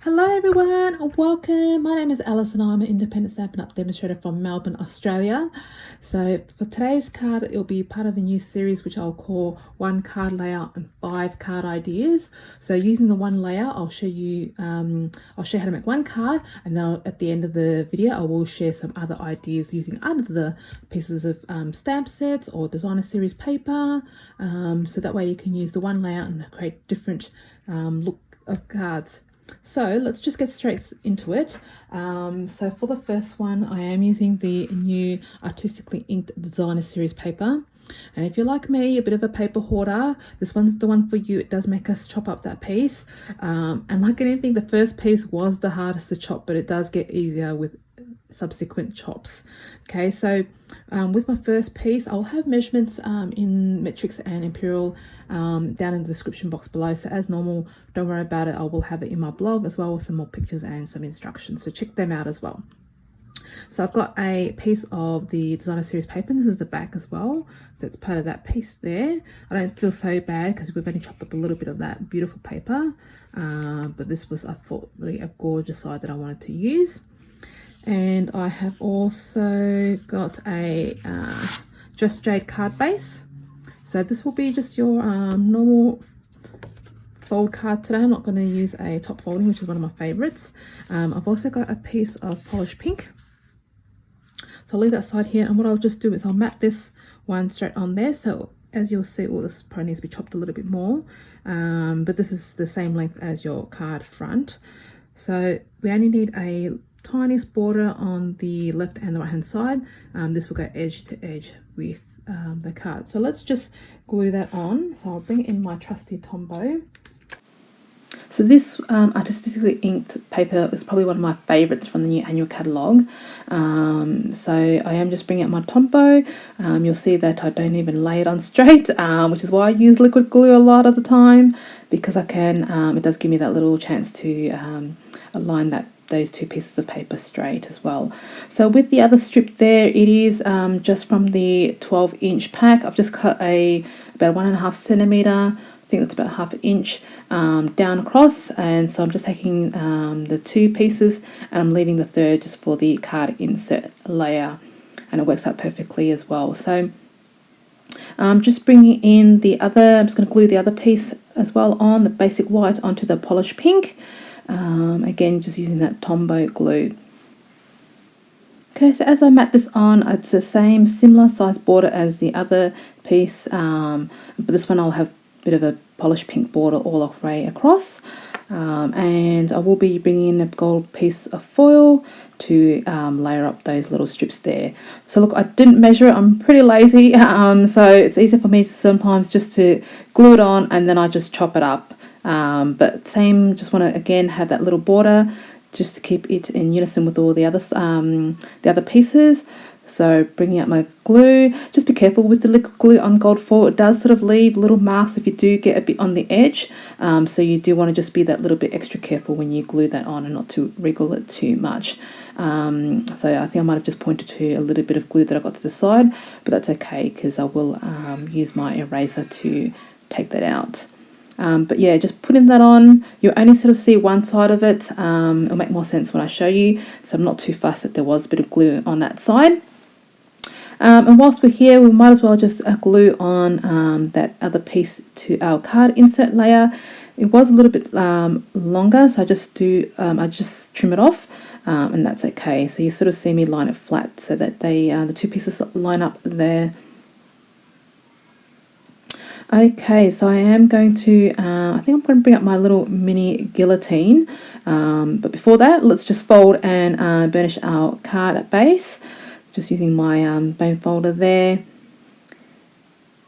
Hello everyone, welcome. My name is Alice and I'm an independent Stampin' Up demonstrator from Melbourne, Australia. So for today's card, it will be part of a new series which I'll call 1 card layout and 5 card ideas. So using the 1 layout, I'll show you how to make 1 card, and then at the end of the video I will share some other ideas using either the pieces of stamp sets or designer series paper. So that way you can use the 1 layout and create different look of cards. So let's just get straight into it. So for the first one, I am using the new Artistically Inked Designer Series paper. And if you're like me, a bit of a paper hoarder, this one's the one for you. It does make us chop up that piece. And like anything, the first piece was the hardest to chop, but it does get easier with subsequent chops. Okay, so with my first piece, I'll have measurements in metrics and imperial down in the description box below. So as normal, don't worry about it. I will have it in my blog as well with some more pictures and some instructions. So check them out as well. So I've got a piece of the designer series paper, and this is the back as well. So it's part of that piece there. I don't feel so bad because we've only chopped up a little bit of that beautiful paper. But this was, I thought, really a gorgeous side that I wanted to use. And I have also got a Just Jade card base. So this will be just your normal fold card today. I'm not going to use a top folding, which is one of my favorites. I've also got a piece of polished pink. So I'll leave that side here, and what I'll just do is I'll mat this one straight on there. So as you'll see, well, this probably needs to be chopped a little bit more, but this is the same length as your card front. So we only need a tiniest border on the left and the right hand side. This will go edge to edge with the card. So let's just glue that on. So I'll bring in my trusty Tombow. So this artistically inked paper is probably one of my favorites from the new annual catalogue. So I am just bringing out my Tombow. You'll see that I don't even lay it on straight, which is why I use liquid glue a lot of the time, because I can, it does give me that little chance to align those 2 pieces of paper straight as well. So with the other strip there, it is just from the 12-inch pack. I've just cut about 1.5 centimeter. I think that's about ½ inch down across, and so I'm just taking the 2 pieces and I'm leaving the third just for the card insert layer, and it works out perfectly as well. So I'm just bringing in the other, I'm just going to glue the other piece as well on, the basic white onto the polished pink. Again, just using that Tombow glue. Okay, so as I mat this on, it's the same similar size border as the other piece, but this one I'll have a bit of a polished pink border all the way across, and I will be bringing in a gold piece of foil to layer up those little strips there. So look, I didn't measure it, I'm pretty lazy, so it's easier for me sometimes just to glue it on and then I just chop it up. But same, just want to again have that little border just to keep it in unison with all the other pieces. So bringing out my glue, just be careful with the liquid glue on gold foil. It does sort of leave little marks if you do get a bit on the edge, so you do want to just be that little bit extra careful when you glue that on and not to wriggle it too much. So I think I might have just pointed to a little bit of glue that I got to the side, but that's okay because I will use my eraser to take that out. But yeah, just putting that on, you'll only sort of see one side of it. It'll make more sense when I show you, so I'm not too fussed that there was a bit of glue on that side. And whilst we're here, we might as well just glue on that other piece to our card insert layer. It was a little bit longer, so I just trim it off, and that's okay. So you sort of see me line it flat so that the 2 pieces line up there. Okay, so I am going to, I think I'm going to bring up my little mini guillotine, but before that, let's just fold and burnish our card base, just using my bone folder there.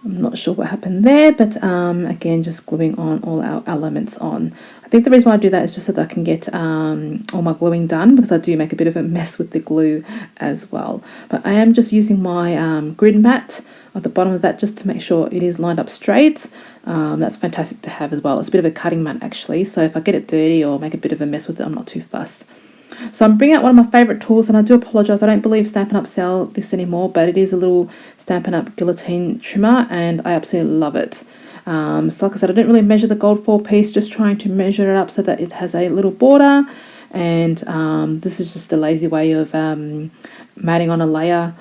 I'm not sure what happened there, but again, just gluing on all our elements on. I think the reason why I do that is just so that I can get all my gluing done, because I do make a bit of a mess with the glue as well. But I am just using my grid mat at the bottom of that just to make sure it is lined up straight. That's fantastic to have as well. It's a bit of a cutting mat actually, so if I get it dirty or make a bit of a mess with it, I'm not too fussed. So I'm bringing out one of my favourite tools, and I do apologise, I don't believe Stampin' Up sell this anymore, but it is a little Stampin' Up guillotine trimmer, and I absolutely love it. So like I said, I didn't really measure the gold foil piece, just trying to measure it up so that it has a little border, and this is just a lazy way of matting on a layer,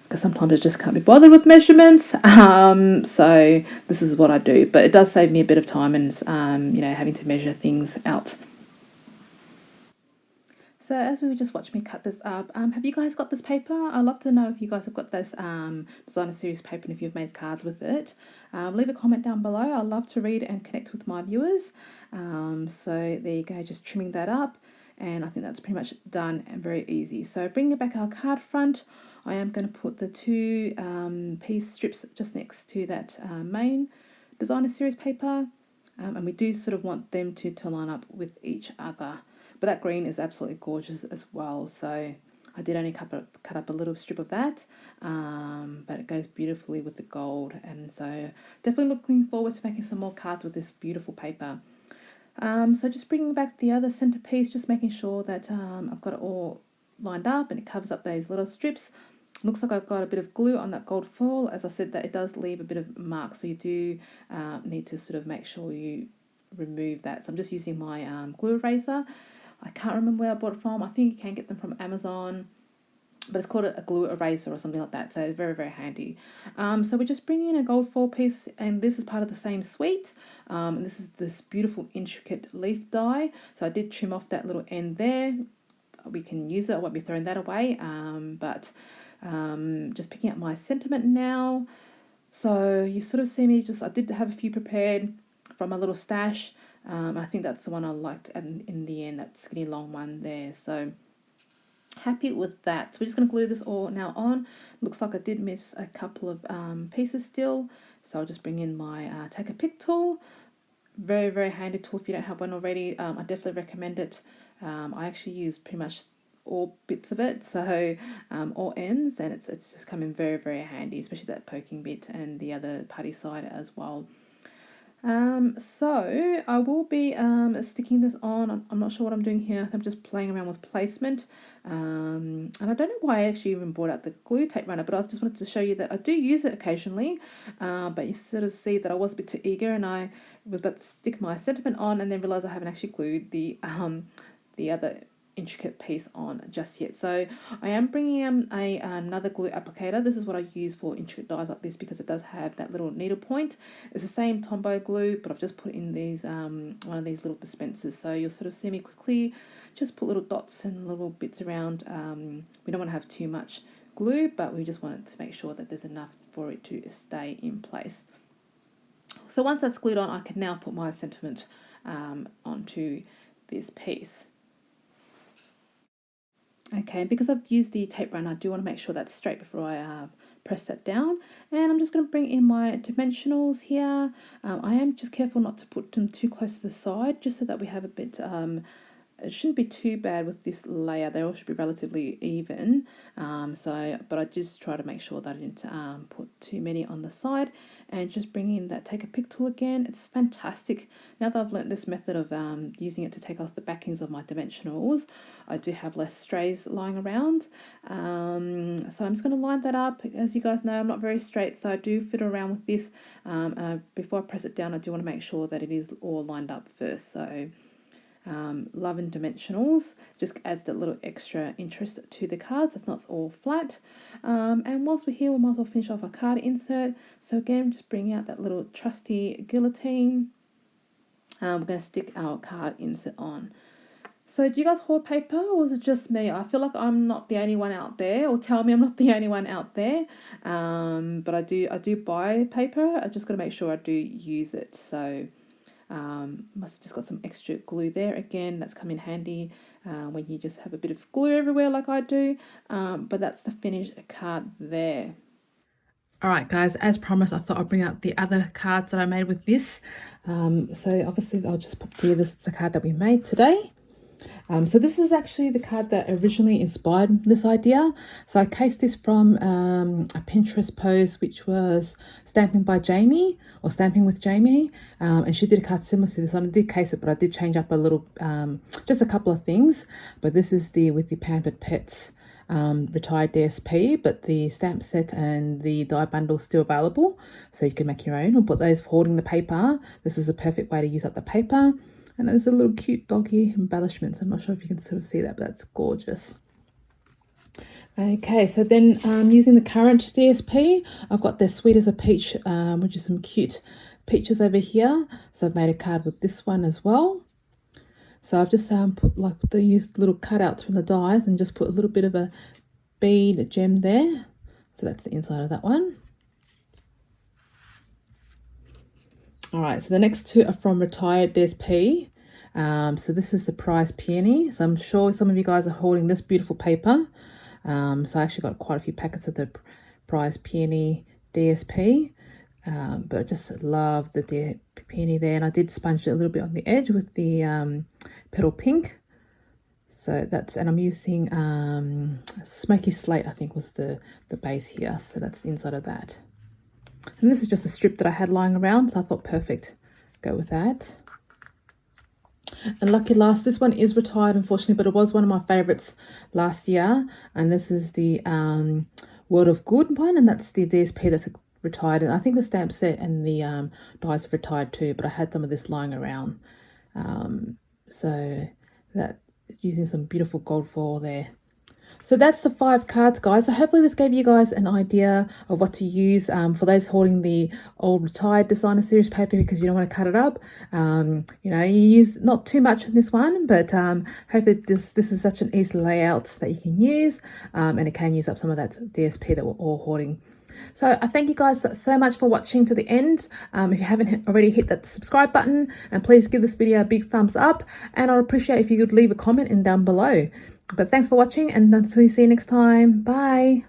because sometimes I just can't be bothered with measurements. So this is what I do, but it does save me a bit of time and having to measure things out. So as we just watched me cut this up, have you guys got this paper? I'd love to know if you guys have got this designer series paper and if you've made cards with it. Leave a comment down below. I love to read and connect with my viewers. So there you go, just trimming that up. And I think that's pretty much done and very easy. So bringing back our card front, I am going to put the two piece strips just next to that main designer series paper. And we do sort of want them to line up with each other. But that green is absolutely gorgeous as well. So I did only cut up a little strip of that, but it goes beautifully with the gold. And so definitely looking forward to making some more cards with this beautiful paper. So just bringing back the other centerpiece, just making sure that I've got it all lined up and it covers up those little strips. Looks like I've got a bit of glue on that gold foil. As I said, that it does leave a bit of mark, so you do need to sort of make sure you remove that. So I'm just using my glue eraser. I can't remember where I bought it from. I think you can get them from Amazon, but it's called a glue eraser or something like that. So it's very, very handy. So we're just bringing in a gold foil piece, and this is part of the same suite. And this is this beautiful intricate leaf die. So I did trim off that little end there. We can use it. I won't be throwing that away. But just picking up my sentiment now. So you sort of see me I did have a few prepared from my little stash. I think that's the one I liked in the end, that skinny long one there. So happy with that. So we're just going to glue this all now on. Looks like I did miss a couple of pieces still. So I'll just bring in my take a pick tool. Very, very handy tool if you don't have one already. I definitely recommend it. I actually use pretty much all bits of it, so all ends, and it's just come in very, very handy, especially that poking bit and the other putty side as well. So I will be sticking this on. I'm not sure what I'm doing here. I'm just playing around with placement. And I don't know why I actually even brought out the glue tape runner, but I just wanted to show you that I do use it occasionally. But you sort of see that I was a bit too eager, and I was about to stick my sentiment on and then realised I haven't actually glued the other intricate piece on just yet. So I am bringing in another glue applicator. This is what I use for intricate dies like this because it does have that little needle point. It's the same Tombow glue, but I've just put in these one of these little dispensers. So you'll sort of see me quickly just put little dots and little bits around. We don't want to have too much glue, but we just want it to make sure that there's enough for it to stay in place. So once that's glued on, I can now put my sentiment onto this piece. Okay, because I've used the tape runner, I do want to make sure that's straight before I press that down. And I'm just going to bring in my dimensionals here. I am just careful not to put them too close to the side, just so that we have a bit, it shouldn't be too bad with this layer. They all should be relatively even. But I just try to make sure that I didn't put too many on the side. And just bring in that take a pick tool again. It's fantastic. Now that I've learnt this method of using it to take off the backings of my dimensionals, I do have less strays lying around. So I'm just going to line that up. As you guys know, I'm not very straight, so I do fiddle around with this. Before I press it down, I do want to make sure that it is all lined up first. So loving dimensionals just adds that little extra interest to the cards. It's not all flat. And whilst we're here, we might as well finish off our card insert. So again, just bring out that little trusty guillotine. We're going to stick our card insert on. So do you guys hoard paper, or is it just me? I feel like I'm not the only one out there, or tell me I'm not the only one out there. But I do buy paper. I just got to make sure I do use it. So must have just got some extra glue there. Again, that's come in handy when you just have a bit of glue everywhere like I do. But that's the finished card there. Alright guys, as promised, I thought I'd bring out the other cards that I made with this. So obviously I'll just put through this the card that we made today. So this is actually the card that originally inspired this idea. So I cased this from a Pinterest post, which was Stamping by Jamie, or Stamping with Jamie. And she did a card similar to this one. I did case it, but I did change up a little, just a couple of things. But this is the with the Pampered Pets retired DSP, but the stamp set and the die bundle still available. So you can make your own or put those for holding the paper. This is a perfect way to use up the paper. And there's a little cute doggy embellishments. I'm not sure if you can sort of see that, but that's gorgeous. Okay, so then using the current DSP, I've got the Sweet as a Peach, which is some cute peaches over here. So I've made a card with this one as well. So I've just put like used little cutouts from the dies and just put a little bit of a bead gem there. So that's the inside of that one. All right, so the next two are from Retired DSP. So this is the Prize Peony. So I'm sure some of you guys are holding this beautiful paper. So I actually got quite a few packets of the Prize Peony DSP. But I just love the peony there. And I did sponge it a little bit on the edge with the petal pink. So that's, and I'm using Smoky Slate, I think was the base here. So that's the inside of that. And this is just a strip that I had lying around, so I thought perfect, go with that. And lucky last, this one is retired unfortunately, but it was one of my favorites last year. And this is the World of Good one, and that's the DSP that's retired. And I think the stamp set and the dies are retired too, but I had some of this lying around. So that using some beautiful gold foil there. So that's the 5 cards, guys. So hopefully this gave you guys an idea of what to use for those holding the old retired designer series paper because you don't want to cut it up. You know, you use not too much in this one, but hopefully this is such an easy layout that you can use, and it can use up some of that DSP that we're all hoarding. So I thank you guys so much for watching to the end. If you haven't already, hit that subscribe button and please give this video a big thumbs up, and I'd appreciate if you could leave a comment in down below. But thanks for watching, and until you see you next time. Bye.